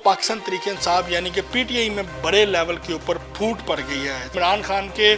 पाकिस्तान तरीके इंसाफ यानी कि पीटीआई में बड़े लेवल के ऊपर फूट पड़ गई है। इमरान खान के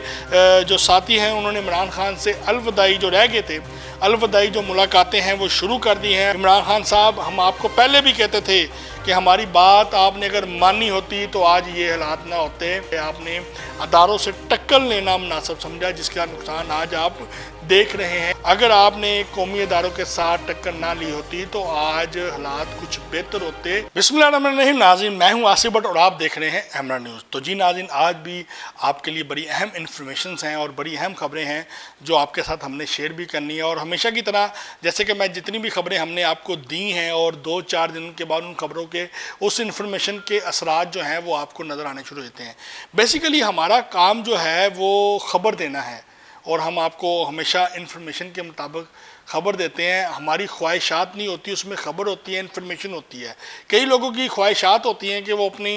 जो साथी हैं उन्होंने इमरान खान से अलविदाई जो रह गए थे, अलविदाई जो मुलाकातें हैं वो शुरू कर दी हैं। इमरान खान साहब, हम आपको पहले भी कहते थे कि हमारी बात आपने अगर मानी होती तो आज ये हालात ना होते। आपने अदारों से टक्कर लेना मुनासिब समझा, जिसका नुकसान आज आप देख रहे हैं। अगर आपने कौमी अदारों के साथ टक्कर ना ली होती तो आज हालात कुछ बेहतर होते। बिस्मिल्लाहिर्रहमानिर्रहीम। नाज़रीन, मैं हूं आसिफ भट्ट और आप देख रहे हैं एमरा न्यूज़। तो जी नाज़रीन, आज भी आपके लिए बड़ी अहम इन्फॉर्मेशंस हैं और बड़ी अहम खबरें हैं जो आपके साथ हमने शेयर भी करनी है। और हमेशा की तरह जैसे कि मैं जितनी भी खबरें हमने आपको दी हैं और 2-4 दिन के बाद उन खबरों के उस इन्फॉर्मेशन के असरात जो हैं वो आपको नज़र आने शुरू होते हैं। बेसिकली हमारा काम जो है वो खबर देना है और हम आपको हमेशा इन्फॉर्मेशन के मुताबिक खबर देते हैं। हमारी ख्वाहिशात नहीं होती, उसमें खबर होती है, इन्फॉर्मेशन होती है। कई लोगों की ख्वाहिशात होती हैं कि वो अपनी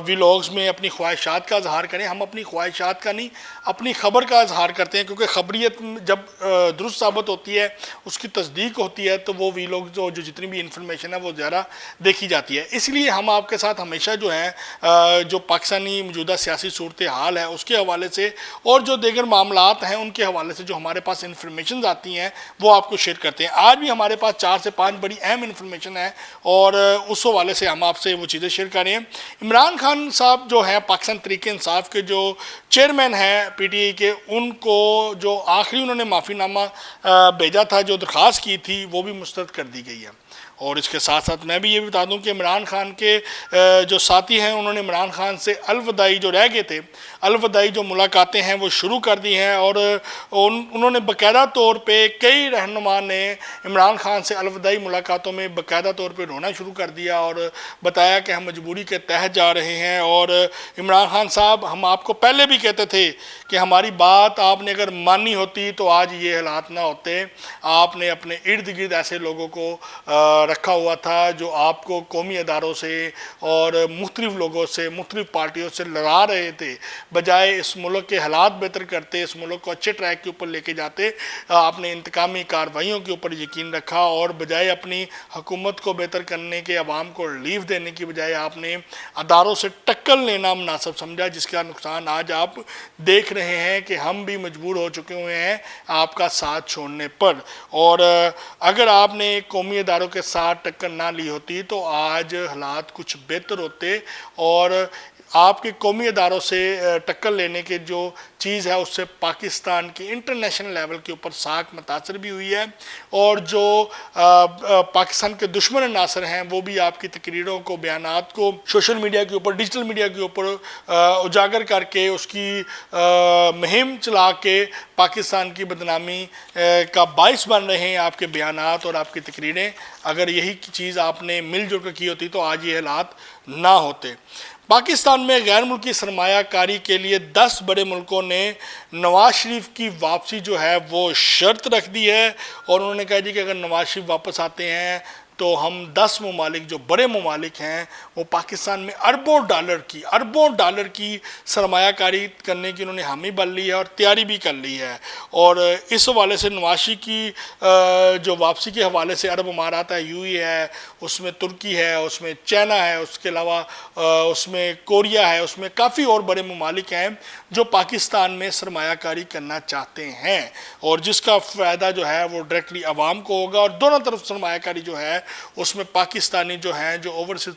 व्लॉग्स में अपनी ख्वाहिशात का इजहार करें। हम अपनी ख्वाहिशात का नहीं, अपनी खबर का इजहार करते हैं, क्योंकि खबरियत जब दुरुस्त साबित होती है, उसकी तस्दीक होती है, तो वो व्लॉग जो जितनी भी इन्फॉर्मेशन है वो ज़्यादा देखी जाती है। इसलिए हम आपके साथ हमेशा जो है जो पाकिस्तानी मौजूदा सियासी सूरत हाल है उसके हवाले से और जो दीगर मामलात हैं उनके हवाले से जो हमारे पास इन्फॉर्मेशन आती हैं वो आपको शेयर करते हैं। आज भी हमारे पास 4 से 5 बड़ी अहम इन्फॉर्मेशन है और उस हवाले से हम आपसे वो चीज़ें शेयर कर रहे हैं। इमरान खान साहब जो हैं पाकिस्तान तरीके इंसाफ के जो चेयरमैन हैं पीटीआई के, उनको जो आखिरी उन्होंने माफ़ीनामा भेजा था, जो दरख्वास्त की थी, वो भी मुस्तरद कर दी गई है। और इसके साथ साथ मैं भी ये बता दूं कि इमरान खान के जो साथी हैं उन्होंने इमरान खान से अलविदाई जो रह गए थे, अलविदाई जो मुलाकातें हैं वो शुरू कर दी हैं। और उन्होंने बाकायदा तौर पे कई रहनुमा ने इमरान खान से अलविदाई मुलाकातों में बाकायदा तौर पे रोना शुरू कर दिया और बताया कि हम मजबूरी के तहत जा रहे हैं। और इमरान खान साहब, हम आपको पहले भी कहते थे कि हमारी बात आपने अगर मानी होती तो आज ये हालात ना होते। आपने अपने इर्द गिर्द ऐसे लोगों को रखा हुआ था जो आपको कौमी अदारों से और मुख्तलिफ लोगों से, मुख्तलिफ पार्टियों से लड़ा रहे थे। बजाय इस मुल्क के हालात बेहतर करते, इस मुल्क को अच्छे ट्रैक के ऊपर लेके जाते, आपने इंतकामी कार्रवाइयों के ऊपर यकीन रखा और बजाय अपनी हुकूमत को बेहतर करने के, अवाम को रिलीफ देने की बजाय आपने अदारों से टक्कर लेना मुनासिब समझा, जिसका नुकसान आज आप देख रहे हैं कि हम भी मजबूर हो चुके हुए हैं आपका साथ छोड़ने पर। और अगर आपने कौमी अदारों के साथ टक्कर ना ली होती तो आज हालात कुछ बेहतर होते। और आपके कौमी अदारों से टक्कर लेने के जो चीज़ है उससे पाकिस्तान की इंटरनेशनल लेवल के ऊपर साख मुतासर भी हुई है। और जो पाकिस्तान के दुश्मन नासर हैं वो भी आपकी तकरीरों को, बयानात को सोशल मीडिया के ऊपर, डिजिटल मीडिया के ऊपर उजागर करके उसकी मुहिम चला के पाकिस्तान की बदनामी का बाइस बन रहे हैं आपके बयानात और आपकी तकरीरें। अगर यही चीज़ आपने मिलजुल कर की होती तो आज ये हालात ना होते। पाकिस्तान में गैर मुल्की सरमायाकारी के लिए 10 बड़े मुल्कों ने नवाज शरीफ की वापसी जो है वो शर्त रख दी है। और उन्होंने कहा जी कि अगर नवाज शरीफ वापस आते हैं तो हम 10 ममालिक जो बड़े ममालिक हैं वो पाकिस्तान में अरबों डॉलर की सरमायाकारी करने की उन्होंने हामी भर ली है और तैयारी भी कर ली है। और इस हवाले से नवाज शरीफ की जो वापसी के हवाले से अरब अमारात है, यूएई है, उसमें तुर्की है, उसमें चाइना है, उसके अलावा उसमें कोरिया है, उसमें काफ़ी और बड़े ममालिक हैं जो पाकिस्तान में सरमायाकारी करना चाहते हैं और जिसका फ़ायदा जो है वो डायरेक्टली आवाम को होगा। और दोनों तरफ सरमायाकारी जो है उसमें पाकिस्तानी जो हैं, जो ओवरसीज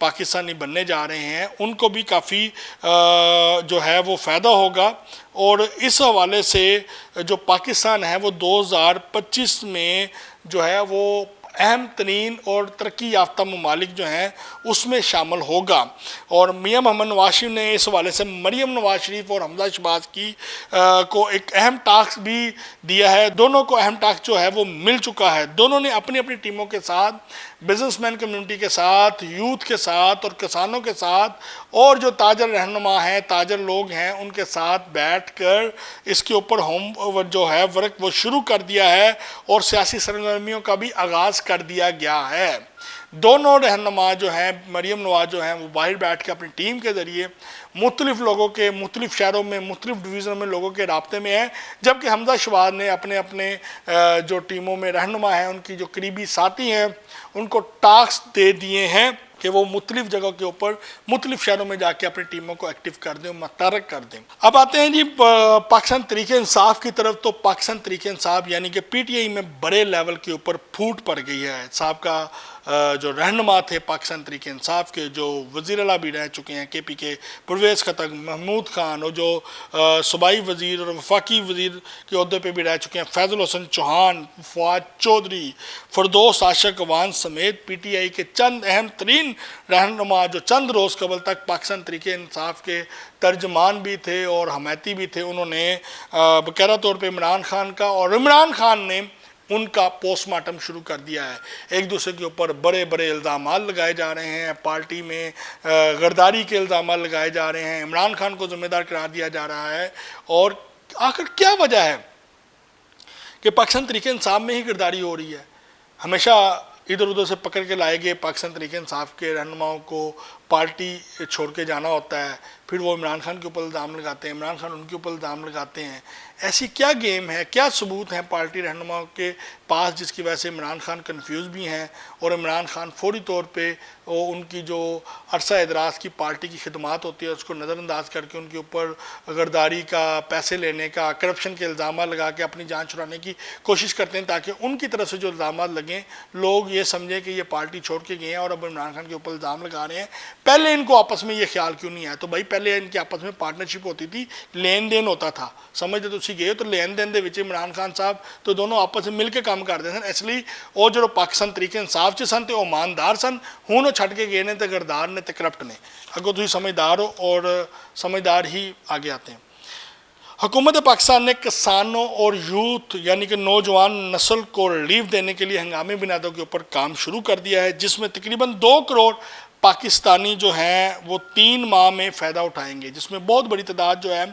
पाकिस्तानी बनने जा रहे हैं, उनको भी काफ़ी जो है वो फ़ायदा होगा। और इस हवाले से जो पाकिस्तान है वो 2025 में जो है वो अहम तरीन और तरक्की याफ्ता ममालिक जो हैं उसमें शामिल होगा। और मियां मोहम्मद नवाज शरीफ ने इस हवाले से मरीम नवाज शरीफ और हमजा शहबाज की को एक अहम टास्क भी दिया है। दोनों को अहम टास्क जो है वो मिल चुका है। दोनों ने अपनी अपनी टीमों के साथ, बिजनेसमैन कम्युनिटी के साथ, यूथ के साथ और किसानों के साथ और जो ताजर रहनुमा हैं, ताजर लोग हैं, उनके साथ बैठकर इसके ऊपर होम जो है वर्क वो शुरू कर दिया है और सियासी सरगर्मियों का भी आगाज़ कर दिया गया है। दोनों रहनुमा जो हैं, मरीम नवाज जो हैं, वो बाहर बैठ के अपनी टीम के ज़रिए मुख्तलिफ लोगों के, मुख्तलिफ शहरों में, मुख्तलिफ डिवीज़न में लोगों के राब्ते में हैं। जबकि हमजा शहबाज ने अपने अपने जो टीमों में रहनुमा हैं, उनकी जो करीबी साथी हैं, उनको टास्क दे दिए हैं کہ وہ مختلف جگہوں کے اوپر مختلف شہروں میں جا کے اپنی ٹیموں کو ایکٹیو کر دیں، متحرک کر دیں۔ اب آتے ہیں جی پاکستان تحریک انصاف کی طرف۔ تو پاکستان تحریک انصاف یعنی کہ پی ٹی آئی میں بڑے لیول کے اوپر پھوٹ پڑ گئی ہے۔ صاحب کا جو رہنما تھے پاکستان تحریک انصاف کے، جو وزیر اعلیٰ بھی رہ چکے ہیں KP کے پرویز خٹک، محمود خان، اور جو صوبائی وزیر اور وفاقی وزیر کے عہدے پہ بھی رہ چکے ہیں فیضل حسن چوہان، فواد چودھری، فردوس عاشق اعوان سمیت پی ٹی آئی کے چند اہم ترین رہنما جو چند روز قبل تک پاکستان تحریک انصاف کے ترجمان بھی تھے اور حمایتی بھی تھے، انہوں نے باقاعدہ طور پہ عمران خان کا، اور عمران خان نے ان کا پوسٹ مارٹم شروع کر دیا ہے۔ ایک دوسرے کے اوپر بڑے بڑے الزامات لگائے جا رہے ہیں، پارٹی میں غداری کے الزامات لگائے جا رہے ہیں، عمران خان کو ذمہ دار قرار دیا جا رہا ہے۔ اور آخر کیا وجہ ہے کہ پاکستان تحریک انصاف میں ہی غداری ہو رہی ہے؟ ہمیشہ ادھر ادھر سے پکڑ کے لائے گئے پاکستان تحریک انصاف کے رہنماؤں کو پارٹی چھوڑ کے جانا ہوتا ہے، پھر وہ عمران خان کے اوپر الزام لگاتے ہیں، عمران خان ان کے اوپر الزام لگاتے ہیں۔ ایسی کیا گیم ہے، کیا ثبوت ہیں پارٹی رہنماؤں کے پاس جس کی وجہ سے عمران خان کنفیوز بھی ہیں، اور عمران خان فوری طور پہ ان کی جو عرصہ دراز کی پارٹی کی خدمات ہوتی ہے اس کو نظر انداز کر کے ان کے اوپر غداری کا، پیسے لینے کا، کرپشن کے الزامات لگا کے اپنی جان چھڑانے کی کوشش کرتے ہیں، تاکہ ان کی طرف سے جو الزامات لگیں لوگ یہ سمجھیں کہ یہ پارٹی چھوڑ کے گئے ہیں اور اب عمران خان کے اوپر الزام لگا رہے ہیں۔ پہلے ان کو آپس میں یہ خیال کیوں نہیں آیا؟ تو بھائی پہلے ان کے آپس میں پارٹنرشپ ہوتی تھی، لین دین ہوتا تھا، سمجھتے تو اسی گئے تو لین دین دے وچ عمران خان صاحب تو دونوں آپس میں مل کے کام کرتے سن، اس لیے وہ جو پاکستان تحریک انصاف چ سن تے وہ ایماندار سن، ہوں وہ چھڈ کے گئے نے تے غدار نے تے کرپٹ نے۔ اگوں تسی سمجھدار ہو اور سمجھدار ہی آگے آتے ہیں۔ حکومت پاکستان نے کسانوں اور یوتھ یعنی کہ نوجوان نسل کو ریلیف دینے کے لیے ہنگامی بنیادوں کے اوپر کام شروع کر دیا ہے، جس میں تقریباً 2 کروڑ پاکستانی جو ہیں وہ 3 ماہ میں فائدہ اٹھائیں گے، جس میں بہت بڑی تعداد جو ہے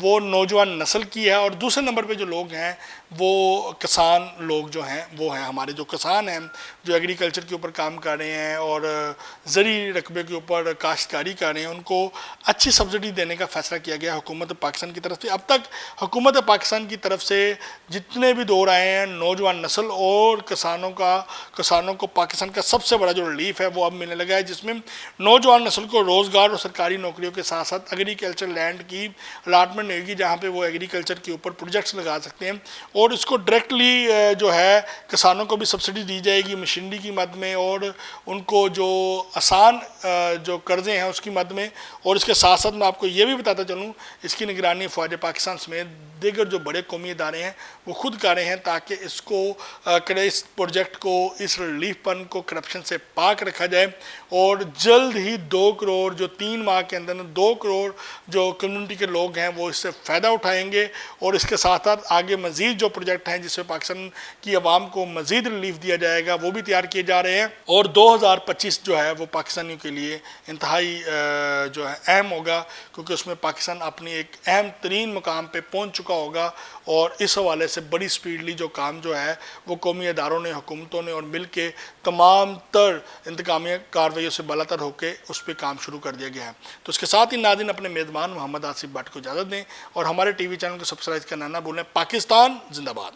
وہ نوجوان نسل کی ہے، اور دوسرے نمبر پہ جو لوگ ہیں وہ کسان لوگ جو ہیں وہ ہیں ہمارے جو کسان ہیں جو ایگریکلچر کے اوپر کام کر رہے ہیں اور زرعی رقبے کے اوپر کاشتکاری کر رہے ہیں، ان کو اچھی سبسڈی دینے کا فیصلہ کیا گیا حکومت پاکستان کی طرف سے۔ اب تک حکومت پاکستان کی طرف سے جتنے بھی دور آئے ہیں نوجوان نسل اور کسانوں کو پاکستان کا سب سے بڑا جو ریلیف ہے وہ اب ملنے لگا ہے، جس میں نوجوان نسل کو روزگار اور سرکاری نوکریوں کے ساتھ ساتھ ایگریکلچر لینڈ کی الاٹمنٹ ہوگی، جہاں پہ وہ ایگریکلچر کے اوپر پروجیکٹس لگا سکتے ہیں، اور اس کو ڈائریکٹلی جو ہے کسانوں کو بھی سبسڈی دی جائے گی مشینری کی مد میں، اور ان کو جو آسان جو قرضے ہیں اس کی مد میں۔ اور اس کے ساتھ ساتھ میں آپ کو یہ بھی بتاتا چلوں اس کی نگرانی فوج پاکستان سمیت دیگر جو بڑے قومی ادارے ہیں وہ خود کر رہے ہیں، تاکہ اس پروجیکٹ کو، اس ریلیف فنڈ کو کرپشن سے پاک رکھا جائے، اور جلد ہی 2 کروڑ جو 3 ماہ کے اندر 2 کروڑ جو کمیونٹی کے لوگ ہیں وہ اس سے فائدہ اٹھائیں گے، اور اس کے ساتھ ساتھ آگے مزید جو پروجیکٹ ہیں جس میں پاکستان کی عوام کو مزید ریلیف دیا جائے گا وہ بھی تیار کیے جا رہے ہیں، اور 2025 جو ہے وہ پاکستانیوں کے لیے انتہائی جو ہے اہم ہوگا، کیونکہ اس میں پاکستان اپنی ایک اہم ترین مقام پہ پہنچ چکا ہوگا، اور اس حوالے سے بڑی سپیڈلی جو کام جو ہے وہ قومی اداروں نے، حکومتوں نے اور مل کے تمام تر انتقامی کارروائیوں سے بالا تر ہو کے اس پہ کام شروع کر دیا گیا ہے۔ تو اس کے ساتھ ہی ناظرین اپنے میزبان محمد آصف بٹ کو اجازت دیں، اور ہمارے ٹی وی چینل کو سبسکرائب کرنا نہ بھولیں۔ پاکستان زندہ باد۔